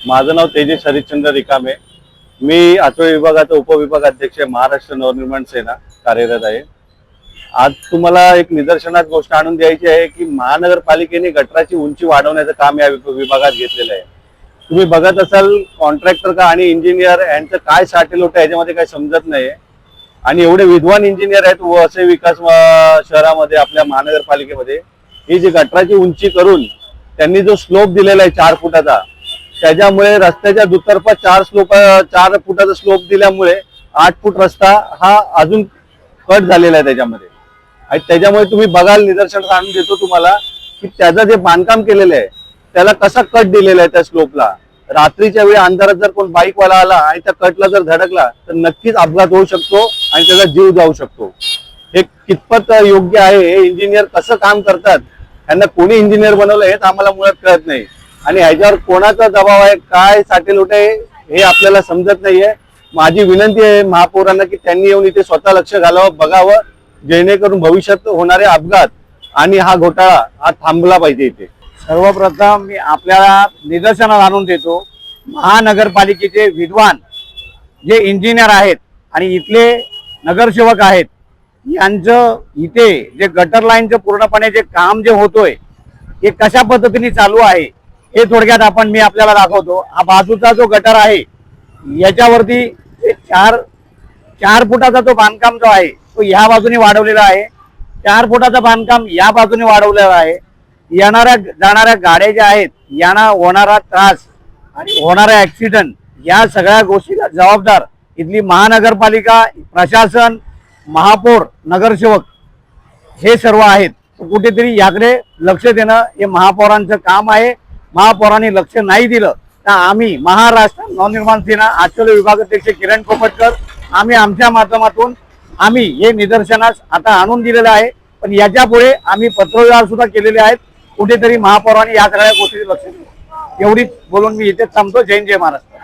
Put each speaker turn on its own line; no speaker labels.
माझं नाव तेजस हरिश्चंद्र रिकामे। मी आचोळी विभागाचा उपविभाग अध्यक्ष महाराष्ट्र नवनिर्माण सेना कार्यरत आहे। आज तुम्हाला एक निदर्शनात गोष्ट आणून द्यायची आहे की महानगरपालिकेने गटराची उंची वाढवण्याचं काम या विभागात घेतलेलं आहे। तुम्ही बघत असाल कॉन्ट्रॅक्टर का आणि इंजिनियर यांचं काय साटेलोट आहे याच्यामध्ये काही समजत नाही। आणि एवढे विद्वान इंजिनियर आहेत वसई विकास शहरामध्ये आपल्या महानगरपालिकेमध्ये, ही जी गटराची उंची करून त्यांनी जो स्लोप दिलेला आहे 4 फुटाचा, त्याच्यामुळे रस्त्याच्या दुतर्फा 4 फुटाचा स्लोप दिल्यामुळे 8 फूट रस्ता हा अजून कट झालेला आहे त्याच्यामध्ये। आणि त्याच्यामुळे तुम्ही बघाल, निदर्शन आणून देतो तुम्हाला की त्याचं जे बांधकाम केलेलं आहे त्याला कसा कट दिलेला आहे त्या स्लोपला। रात्रीच्या वेळी अंधारात जर कोण बाईकवाला आला आणि त्या कटला जर धडकला तर नक्कीच अपघात होऊ शकतो आणि त्याचा जीव जाऊ शकतो। हे कितपत योग्य आहे, हे इंजिनियर कसं काम करतात, त्यांना कोणी इंजिनियर बनवलं हेच आम्हाला मुळात कळत नाही। आणि ह्याच्यावर कोणाचा दबाव आहे, काय साटेलोट आहे हे आपल्याला समजत नाहीये। माझी विनंती आहे महापौरांना की त्यांनी येऊन इथे स्वतः लक्ष घालावं, बघावं, जेणेकरून भविष्यात होणारे अपघात आणि हा घोटाळा हा थांबला पाहिजे। इथे
सर्वप्रथम मी आपल्याला निदर्शनात आणून देतो, महानगरपालिकेचे विद्वान जे इंजिनियर आहेत आणि इथले नगरसेवक आहेत, यांचं इथे जे गटर लाईनचं पूर्णपणे जे काम जे होतोय हे कशा पद्धतीने चालू आहे हे थोडक्यात मी आपल्याला दाखवतो। हा बाजूचा जो गटर आहे याच्यावरती 4 फुटाचा तो बांधकाम जो आहे तो ह्या बाजूने वाढवलेला आहे, 4 फुटाचा बांधकाम या बाजूने वाढवलेला आहे। येणाऱ्या जाणाऱ्या गाड्या ज्या आहेत यांना होणारा त्रास आणि होणारा ऍक्सिडेंट या सगळ्या गोष्टीला जबाबदार इथली महानगरपालिका, प्रशासन, महापौर, नगरसेवक हे सर्व आहेत। कुठेतरी याकडे लक्ष देणं हे महापौरांचं काम आहे। महापौरांनी लक्ष नाही दिलं तर आम्ही महाराष्ट्र नवनिर्माण सेना आचोली विभागाध्यक्ष किरण कोपटकर आम्ही आमच्या माध्यमातून हे निदर्शनास आता आणून दिलेलं आहे। पण याच्या पुढे आम्ही पत्रव्यवहार सुद्धा केलेले आहेत। कुठेतरी महापौरांनी या सगळ्या गोष्टीचे लक्ष द्यावं एवढीच बोलून मी इथे थांबतो। जय महाराष्ट्र।